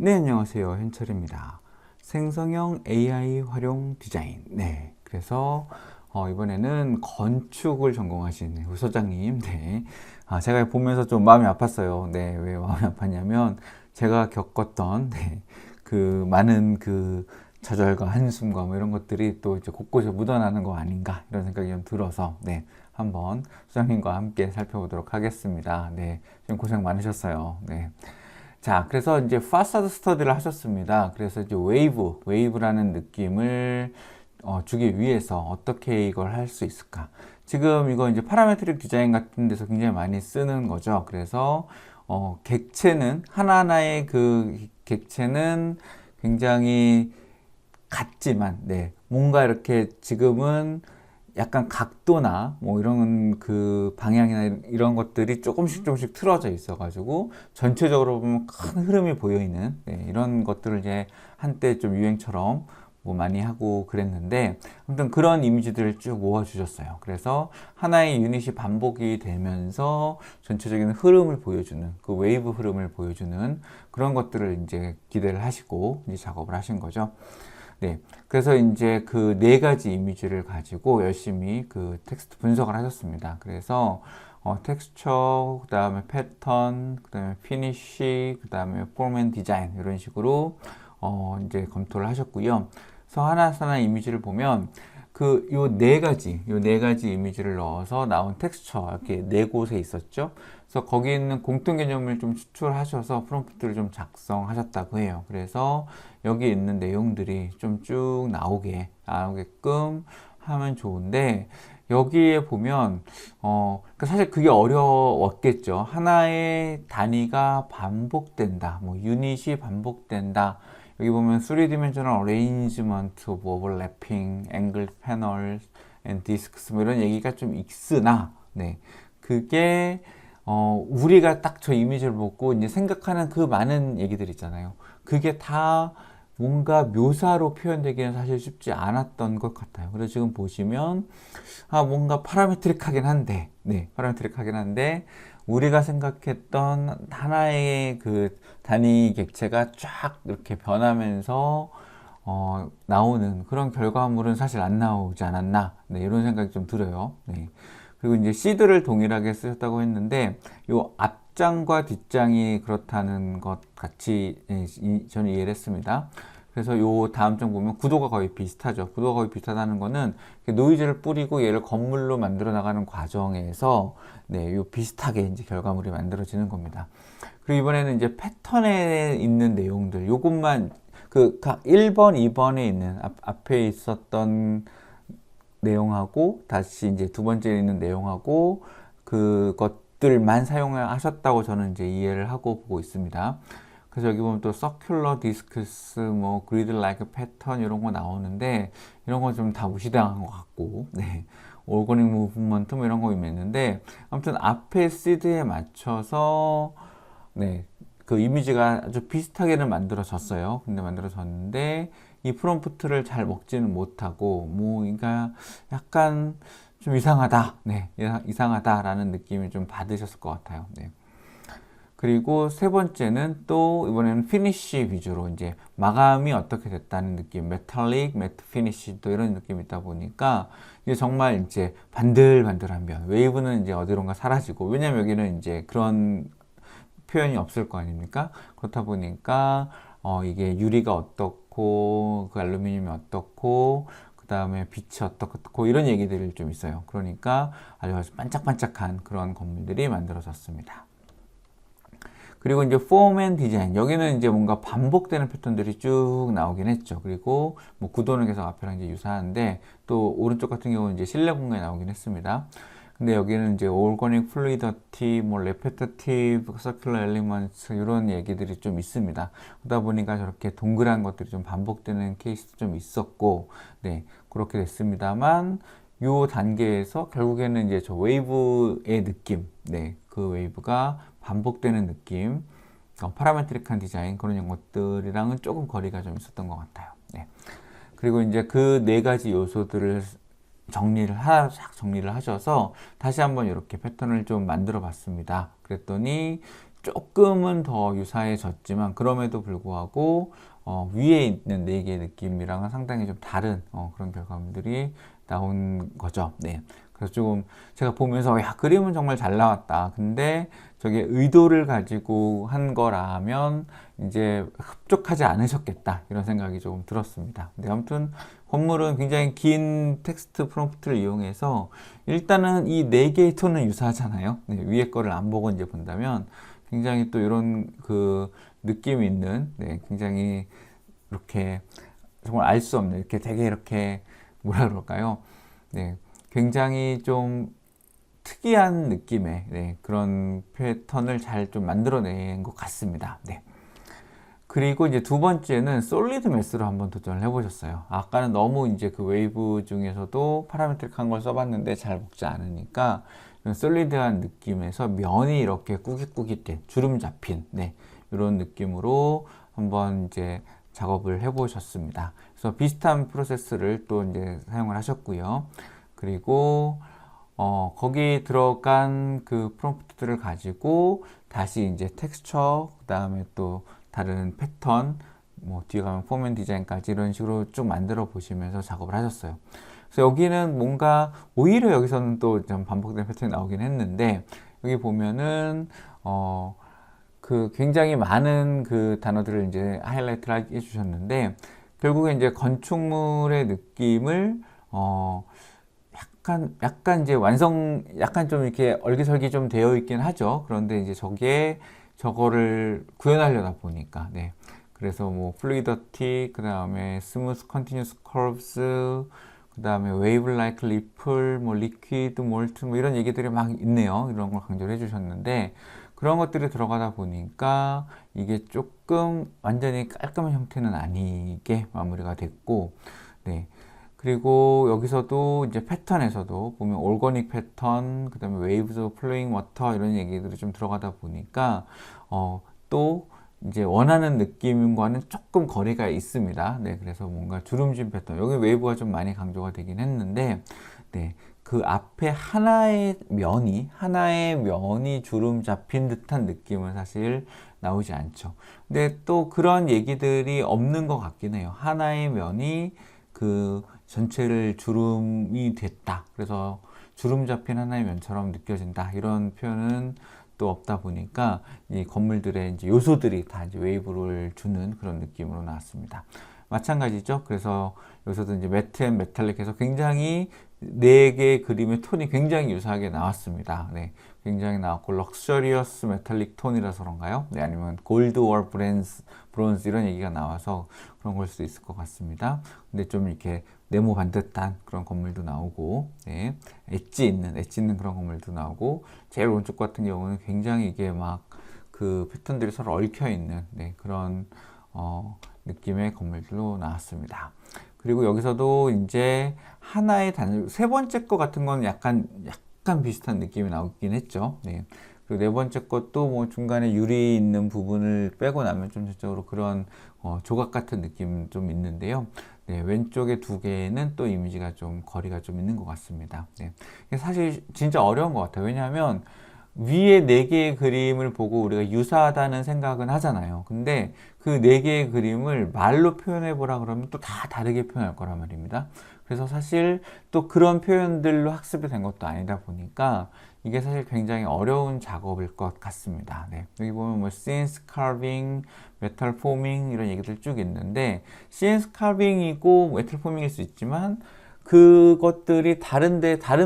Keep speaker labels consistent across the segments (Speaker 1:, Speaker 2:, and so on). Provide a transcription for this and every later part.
Speaker 1: 네, 안녕하세요. 현철입니다. 생성형 AI 활용 디자인. 네, 그래서 이번에는 건축을 전공하신 우리 소장님. 네, 제가 보면서 좀 마음이 아팠어요. 네, 왜 마음이 아팠냐면 제가 겪었던 그 많은 그 좌절과 한숨과 뭐 이런 것들이 또 이제 곳곳에 묻어나는 거 아닌가 이런 생각이 좀 들어서 한번 소장님과 함께 살펴보도록 하겠습니다. 네, 좀 고생 많으셨어요. 네. 자, 그래서 이제 파사드 스터디를 하셨습니다. 그래서 이제 웨이브라는 느낌을 주기 위해서 어떻게 이걸 할 수 있을까? 지금 이거 이제 파라메트릭 디자인 같은 데서 굉장히 많이 쓰는 거죠. 그래서 객체는 하나하나의 그 객체는 굉장히 같지만, 뭔가 이렇게 지금은 약간 각도나 뭐 이런 그 방향이나 이런 것들이 조금씩 틀어져 있어 가지고 전체적으로 보면 큰 흐름이 보여 있는 이런 것들을 이제 한때 좀 유행처럼 뭐 많이 하고 그랬는데, 아무튼 그런 이미지들을 쭉 모아 주셨어요. 그래서 하나의 유닛이 반복이 되면서 전체적인 흐름을 보여주는, 그 웨이브 흐름을 보여주는 그런 것들을 이제 기대를 하시고 이제 작업을 하신 거죠. 네. 그래서 이제 그 네 가지 이미지를 가지고 열심히 그 텍스트 분석을 하셨습니다. 그래서 텍스처, 그 다음에 패턴, 그 다음에 피니쉬, 그 다음에 폼 앤 디자인 이런 식으로 이제 검토를 하셨고요. 그래서 하나하나 이미지를 보면 그 요 네 가지 이미지를 넣어서 나온 텍스처 이렇게 네 곳에 있었죠. 그래서 거기 있는 공통 개념을 좀 추출하셔서 프롬프트를 좀 작성하셨다고 해요. 그래서 여기 있는 내용들이 좀 쭉 나오게끔 하면 좋은데, 여기에 보면 그러니까 사실 그게 어려웠겠죠. 하나의 단위가 반복된다, 뭐 유닛이 반복된다. 여기 보면 3dimensional arrangement of overlapping angle panels and disks 뭐 이런 얘기가 좀 있으나, 그게 우리가 딱 저 이미지를 보고 이제 생각하는 그 많은 얘기들 있잖아요. 그게 다 뭔가 묘사로 표현되기는 사실 쉽지 않았던 것 같아요. 그래서 지금 보시면 뭔가 파라메트릭하긴 한데, 파라메트릭하긴 한데 우리가 생각했던 하나의 그 단위 객체가 쫙 이렇게 변하면서 나오는 그런 결과물은 사실 안 나오지 않았나, 이런 생각이 좀 들어요. 그리고 이제 시드를 동일하게 쓰셨다고 했는데 요 앞장과 뒷장이 그렇다는 것 같이 저는 이해를 했습니다. 그래서 요 다음 장 보면 구도가 거의 비슷하죠. 구도가 거의 비슷하다는 거는 노이즈를 뿌리고 얘를 건물로 만들어 나가는 과정에서 요 비슷하게 이제 결과물이 만들어지는 겁니다. 그리고 이번에는 이제 패턴에 있는 내용들, 요것만 그 1번, 2번에 있는 앞에 있었던 내용하고 다시 이제 두 번째에 있는 내용하고 그것들만 사용하셨다고 저는 이제 이해를 하고 보고 있습니다. 그래서 여기 보면 또 circular disks, 뭐 grid like pattern 이런 거 나오는데 이런 거 좀 다 무시당한 것 같고, organic movement 뭐 이런 거 있는데, 아무튼 앞에 시드에 맞춰서 그 이미지가 아주 비슷하게는 만들어졌어요. 근데 만들어졌는데 이 프롬프트를 잘 먹지는 못하고 뭐 그러니까 약간 좀 이상하다, 이상하다라는 느낌을 좀 받으셨을 것 같아요. 그리고 세 번째는 또 이번에는 피니쉬 위주로 이제 마감이 어떻게 됐다는 느낌, 메탈릭, 매트 피니쉬 또 이런 느낌이 있다 보니까 이게 정말 이제 반들반들한 면, 웨이브는 이제 어디론가 사라지고, 왜냐면 여기는 이제 그런 표현이 없을 거 아닙니까? 그렇다 보니까 이게 유리가 어떻고 그 알루미늄이 어떻고 그 다음에 빛이 어떻고 이런 얘기들이 좀 있어요. 그러니까 아주 반짝반짝한 그런 건물들이 만들어졌습니다. 그리고 이제 폼 앤 디자인, 여기는 이제 뭔가 반복되는 패턴들이 쭉 나오긴 했죠. 그리고 뭐 구도는 계속 앞이랑 이제 유사한데 또 오른쪽 같은 경우는 이제 실내 공간이 나오긴 했습니다. 근데 여기는 이제 organic fluidity, 뭐 repetitive, circular elements 이런 얘기들이 좀 있습니다. 그러다 보니까 저렇게 동그란 것들이 좀 반복되는 케이스도 좀 있었고, 그렇게 됐습니다만 요 단계에서 결국에는 이제 저 웨이브의 느낌, 그 웨이브가 반복되는 느낌, 파라메트릭한 디자인 그런 것들이랑은 조금 거리가 좀 있었던 것 같아요. 그리고 이제 그 네 가지 요소들을 싹 정리를 하셔서 다시 한번 이렇게 패턴을 좀 만들어 봤습니다. 그랬더니 조금은 더 유사해졌지만 그럼에도 불구하고 위에 있는 4개의 느낌이랑은 상당히 좀 다른 그런 결과물들이 나온 거죠. 네. 그래서 조금 제가 보면서 야, 그림은 정말 잘 나왔다. 근데 저게 의도를 가지고 한 거라면 이제 흡족하지 않으셨겠다. 이런 생각이 조금 들었습니다. 근데 아무튼 건물은 굉장히 긴 텍스트 프롬프트를 이용해서 일단은 이 4개의 톤은 유사하잖아요. 네, 위에 거를 안 보고 이제 본다면 굉장히 또 이런 그 느낌 있는 굉장히 이렇게 정말 알 수 없는 이렇게 되게 이렇게 뭐라 그럴까요? 네, 굉장히 좀 특이한 느낌의 그런 패턴을 잘 좀 만들어낸 것 같습니다. 네. 그리고 이제 두 번째는 솔리드 매스로 한번 도전을 해보셨어요. 아까는 너무 이제 그 웨이브 중에서도 파라메트릭한 걸 써봤는데 잘 먹지 않으니까 솔리드한 느낌에서 면이 이렇게 꾸깃꾸깃된 주름 잡힌 이런 느낌으로 한번 이제 작업을 해보셨습니다. 그래서 비슷한 프로세스를 또 이제 사용을 하셨고요. 그리고 거기 들어간 그 프롬프트들을 가지고 다시 이제 텍스처, 그 다음에 또 다른 패턴, 뭐 뒤에 가면 폼 앤 디자인까지 이런 식으로 쭉 만들어 보시면서 작업을 하셨어요. 그래서 여기는 뭔가 오히려 여기서는 또 좀 반복된 패턴이 나오긴 했는데 여기 보면은 그 굉장히 많은 그 단어들을 이제 하이라이트를 해주셨는데 결국에 이제 건축물의 느낌을 약간 이제 약간 좀 이렇게 얼기설기 좀 되어 있긴 하죠. 그런데 이제 저거를 구현하려다 보니까, 그래서 뭐, fluidity, 그 다음에 smooth continuous curves, 그 다음에 wave like ripple, 뭐, liquid, molten, 뭐, 이런 얘기들이 막 있네요. 이런 걸 강조를 해주셨는데, 그런 것들이 들어가다 보니까 이게 조금 완전히 깔끔한 형태는 아니게 마무리가 됐고, 네. 그리고 여기서도 이제 패턴에서도 보면 올거닉 패턴, 그 다음에 웨이브즈 오브 플로잉 워터 이런 얘기들이 좀 들어가다 보니까 또 이제 원하는 느낌과는 조금 거리가 있습니다. 네, 그래서 뭔가 주름진 패턴, 여기 웨이브가 좀 많이 강조가 되긴 했는데, 네, 그 앞에 하나의 면이 주름 잡힌 듯한 느낌은 사실 나오지 않죠. 근데 또 그런 얘기들이 없는 것 같긴 해요. 하나의 면이 그 전체를 주름이 됐다. 그래서 주름 잡힌 하나의 면처럼 느껴진다. 이런 표현은 또 없다 보니까 이 건물들의 이제 요소들이 다 이제 웨이브를 주는 그런 느낌으로 나왔습니다. 마찬가지죠. 그래서 여기서도 이제 매트 앤 메탈릭해서 굉장히 4개의 그림의 톤이 굉장히 유사하게 나왔습니다. 네, 굉장히 나왔고 럭셔리어스 메탈릭 톤이라서 그런가요? 네, 아니면 골드 월 브론즈 이런 얘기가 나와서 그런 걸 수도 있을 것 같습니다. 근데 좀 이렇게 네모 반듯한 그런 건물도 나오고, 네, 엣지 있는 그런 건물도 나오고, 제일 오른쪽 같은 경우는 굉장히 이게 막 그 패턴들이 서로 얽혀 있는 그런 느낌의 건물들로 나왔습니다. 그리고 여기서도 이제 하나의 세 번째 거 같은 건 약간 비슷한 느낌이 나오긴 했죠. 네. 그리고 네 번째 것도 뭐 중간에 유리 있는 부분을 빼고 나면 좀 전적으로 그런 조각 같은 느낌 좀 있는데요. 네, 왼쪽에 2개는 또 이미지가 좀 거리가 좀 있는 것 같습니다. 네. 사실 진짜 어려운 것 같아요. 왜냐하면 위에 4개의 그림을 보고 우리가 유사하다는 생각은 하잖아요. 근데 그 4개의 그림을 말로 표현해 보라 그러면 또 다 다르게 표현할 거란 말입니다. 그래서 사실 또 그런 표현들로 학습이 된 것도 아니다 보니까 이게 사실 굉장히 어려운 작업일 것 같습니다. 네. 여기 보면 뭐 CNC carving, metal forming 이런 얘기들 쭉 있는데 CNC carving이고 metal forming일 수 있지만 그것들이 다른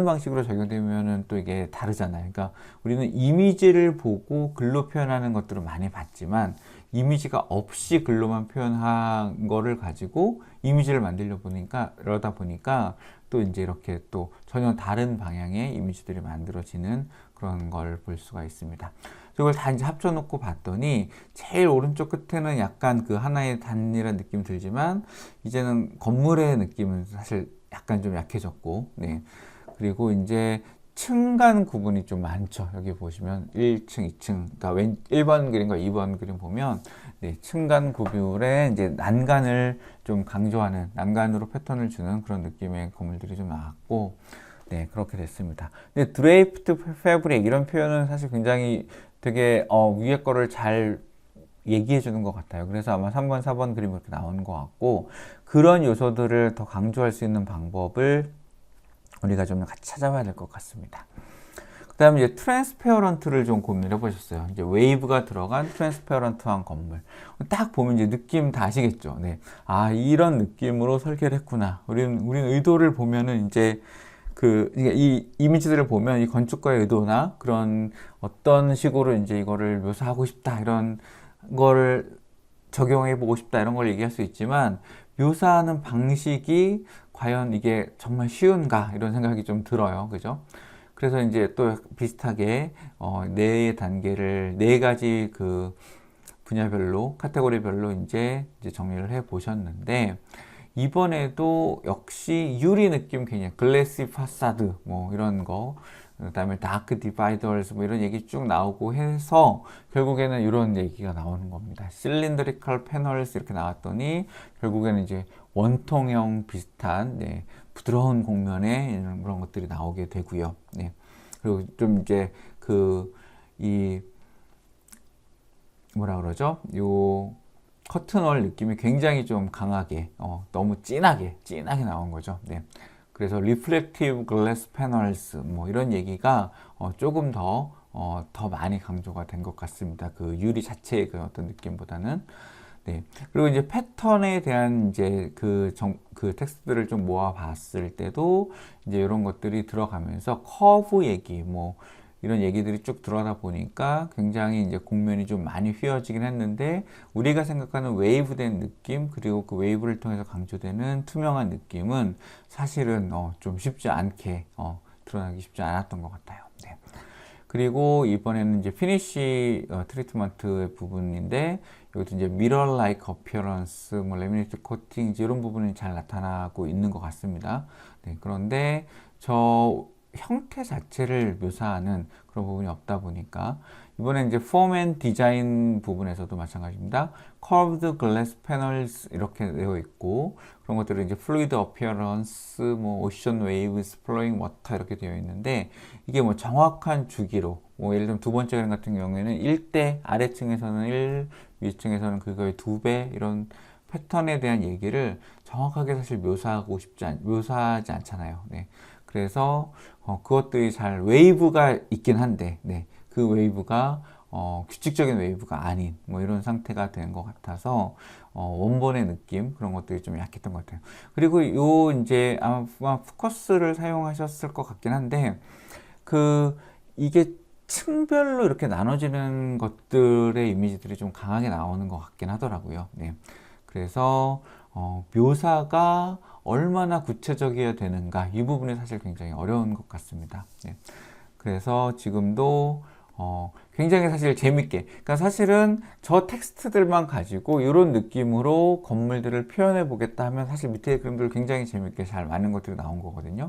Speaker 1: 방식으로 적용되면은 또 이게 다르잖아요. 그러니까 우리는 이미지를 보고 글로 표현하는 것들을 많이 봤지만 이미지가 없이 글로만 표현한 거를 가지고 이미지를 만들려 보니까 그러다 보니까 또 이제 이렇게 또 전혀 다른 방향의 이미지들이 만들어지는 그런 걸 볼 수가 있습니다. 이걸 다 이제 합쳐놓고 봤더니 제일 오른쪽 끝에는 약간 그 하나의 단이라는 느낌이 들지만 이제는 건물의 느낌은 사실 약간 좀 약해졌고, 네. 그리고 이제 층간 구분이 좀 많죠. 여기 보시면 1층, 2층, 그러니까 1번 그림과 2번 그림 보면 네, 층간 구분에 이제 난간을 좀 강조하는 난간으로 패턴을 주는 그런 느낌의 건물들이 좀 나왔고, 네, 그렇게 됐습니다. 근데 드레이프트 패브릭 이런 표현은 사실 굉장히 되게 위에 거를 잘 얘기해 주는 것 같아요. 그래서 아마 3번, 4번 그림이 이렇게 나오는 것 같고, 그런 요소들을 더 강조할 수 있는 방법을 우리가 좀 같이 찾아봐야 될 것 같습니다. 그 다음에 이제 트랜스페어런트를 좀 고민해 보셨어요. 이제 웨이브가 들어간 트랜스페어런트한 건물. 딱 보면 이제 느낌 다 아시겠죠? 네. 아, 이런 느낌으로 설계를 했구나. 우리는 의도를 보면은 이제 이 이미지들을 보면 이 건축가의 의도나 그런 어떤 식으로 이제 이거를 묘사하고 싶다. 이런 거를 적용해 보고 싶다. 이런 걸 얘기할 수 있지만 묘사하는 방식이 과연 이게 정말 쉬운가? 이런 생각이 좀 들어요. 그죠? 그래서 이제 또 비슷하게 네 단계를 네 가지 그 분야별로 카테고리별로 이제 정리를 해 보셨는데 이번에도 역시 유리 느낌 개념, 글래시 파사드 뭐 이런 거, 그다음에 다크 디바이더스 뭐 이런 얘기 쭉 나오고 해서 결국에는 이런 얘기가 나오는 겁니다. 실린드리컬 패널스 이렇게 나왔더니 결국에는 이제 원통형 비슷한 부드러운 곡면에 이런 그런 것들이 나오게 되고요. 네. 그리고 좀 이제 이 뭐라 그러죠? 요 커튼월 느낌이 굉장히 좀 강하게 너무 진하게 나온 거죠. 네. 그래서 리플렉티브 글래스 패널스 뭐 이런 얘기가 조금 더 많이 강조가 된 것 같습니다. 그 유리 자체의 그 어떤 느낌보다는. 네. 그리고 이제 패턴에 대한 이제 그 텍스트들을 좀 모아 봤을 때도 이제 이런 것들이 들어가면서 커브 얘기, 뭐, 이런 얘기들이 쭉 들어가다 보니까 굉장히 이제 곡면이 좀 많이 휘어지긴 했는데 우리가 생각하는 웨이브된 느낌 그리고 그 웨이브를 통해서 강조되는 투명한 느낌은 사실은 좀 쉽지 않게 드러나기 쉽지 않았던 것 같아요. 네. 그리고 이번에는 이제 피니쉬 트리트먼트의 부분인데 이것도 이제 미러 라이크 어피어런스, 뭐 레미네이트 코팅 이런 부분이 잘 나타나고 있는 것 같습니다. 네, 그런데 저 형태 자체를 묘사하는 그런 부분이 없다 보니까 이번에 이제 폼 앤 디자인 부분에서도 마찬가지입니다. curved glass panels 이렇게 되어 있고 그런 것들은 이제 fluid appearance, 뭐 ocean waves, flowing water 이렇게 되어 있는데 이게 뭐 정확한 주기로 뭐 예를 들면 두 번째 그림 같은 경우에는 1대 아래층에서는 1, 위층에서는 그거의 2배 이런 패턴에 대한 얘기를 정확하게 사실 묘사하지 않잖아요. 네. 그래서 그것들이 잘 웨이브가 있긴 한데 그 웨이브가 규칙적인 웨이브가 아닌 뭐 이런 상태가 된 것 같아서 원본의 느낌 그런 것들이 좀 약했던 것 같아요. 그리고 이제 아마 포커스를 사용하셨을 것 같긴 한데 이게 층별로 이렇게 나눠지는 것들의 이미지들이 좀 강하게 나오는 것 같긴 하더라고요. 네. 그래서 묘사가 얼마나 구체적이어야 되는가 이 부분이 사실 굉장히 어려운 것 같습니다. 네. 그래서 지금도 굉장히 사실 재밌게 그러니까 사실은 저 텍스트들만 가지고 이런 느낌으로 건물들을 표현해 보겠다 하면 사실 밑에 그림들 굉장히 재밌게 잘 맞는 것들이 나온 거거든요.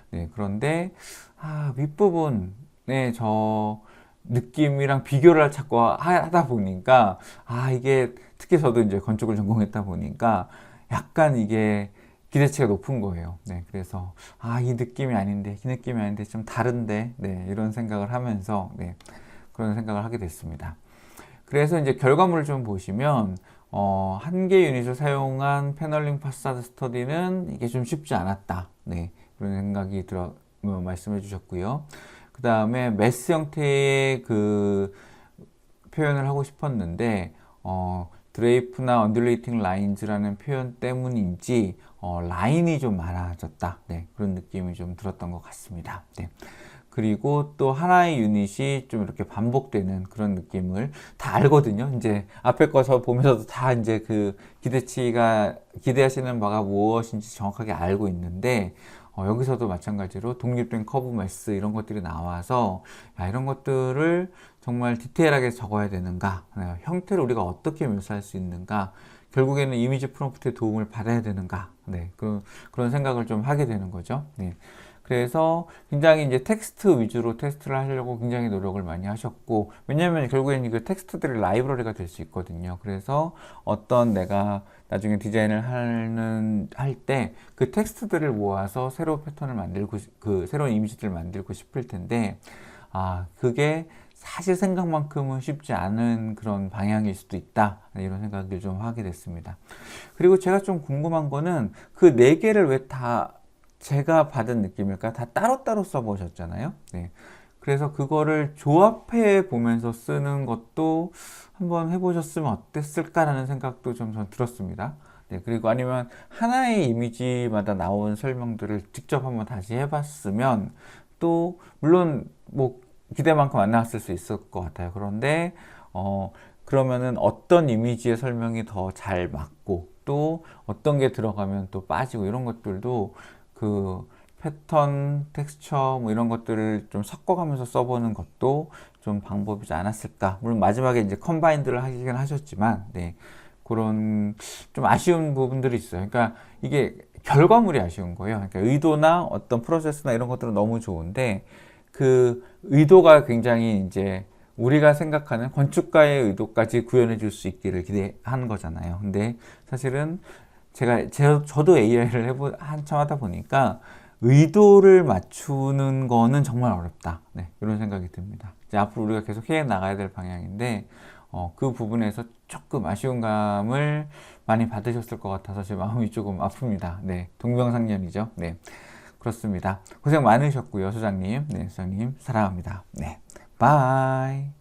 Speaker 1: 네, 그런데 윗부분에 저 느낌이랑 비교를 자꾸 하다 보니까 이게 특히 저도 이제 건축을 전공했다 보니까 약간 이게 기대치가 높은 거예요. 네, 그래서 이 느낌이 아닌데, 이 느낌이 아닌데 좀 다른데, 네, 이런 생각을 하면서 그런 생각을 하게 됐습니다. 그래서 이제 결과물을 좀 보시면 한 개 유닛을 사용한 패널링 파사드 스터디는 이게 좀 쉽지 않았다. 네, 그런 생각이 말씀해 주셨고요. 그 다음에 메스 형태의 그 표현을 하고 싶었는데 드레이프나 언듈레이팅 라인즈라는 표현 때문인지 라인이 좀 많아졌다. 네, 그런 느낌이 좀 들었던 것 같습니다. 네. 그리고 또 하나의 유닛이 좀 이렇게 반복되는 그런 느낌을 다 알거든요. 이제 앞에 거서 보면서도 다 이제 그 기대하시는 바가 무엇인지 정확하게 알고 있는데 여기서도 마찬가지로 독립된 커브 메스 이런 것들이 나와서 이런 것들을 정말 디테일하게 적어야 되는가, 형태를 우리가 어떻게 묘사할 수 있는가, 결국에는 이미지 프롬프트의 도움을 받아야 되는가, 그런 생각을 좀 하게 되는 거죠. 네. 그래서 굉장히 이제 텍스트 위주로 테스트를 하려고 굉장히 노력을 많이 하셨고, 왜냐하면 결국에는 그 텍스트들이 라이브러리가 될 수 있거든요. 그래서 어떤 내가 나중에 디자인을 할 때 그 텍스트들을 모아서 새로운 패턴을 만들고, 새로운 이미지들을 만들고 싶을 텐데, 그게 사실 생각만큼은 쉽지 않은 그런 방향일 수도 있다. 이런 생각을 좀 하게 됐습니다. 그리고 제가 좀 궁금한 거는 그 네 개를 왜 다 제가 받은 느낌일까? 다 따로따로 써보셨잖아요. 네. 그래서 그거를 조합해 보면서 쓰는 것도 한번 해보셨으면 어땠을까라는 생각도 좀 전 들었습니다. 네, 그리고 아니면 하나의 이미지마다 나온 설명들을 직접 한번 다시 해봤으면 또 물론 뭐 기대만큼 안 나왔을 수 있을 것 같아요. 그런데 그러면은 어떤 이미지의 설명이 더 잘 맞고 또 어떤 게 들어가면 또 빠지고 이런 것들도 그 패턴, 텍스처 뭐 이런 것들을 좀 섞어가면서 써보는 것도 좀 방법이지 않았을까. 물론 마지막에 이제 컴바인드를 하긴 하셨지만, 네. 그런 좀 아쉬운 부분들이 있어요. 그러니까 이게 결과물이 아쉬운 거예요. 그러니까 의도나 어떤 프로세스나 이런 것들은 너무 좋은데 그 의도가 굉장히 이제 우리가 생각하는 건축가의 의도까지 구현해 줄 수 있기를 기대하는 거잖아요. 근데 사실은 저도 AI를 한참 하다 보니까 의도를 맞추는 거는 정말 어렵다. 네, 이런 생각이 듭니다. 이제 앞으로 우리가 계속 해 나가야 될 방향인데, 그 부분에서 조금 아쉬운 감을 많이 받으셨을 것 같아서 제 마음이 조금 아픕니다. 네, 동병상련이죠. 네, 그렇습니다. 고생 많으셨고요, 소장님. 네, 소장님, 사랑합니다. 네, 바이.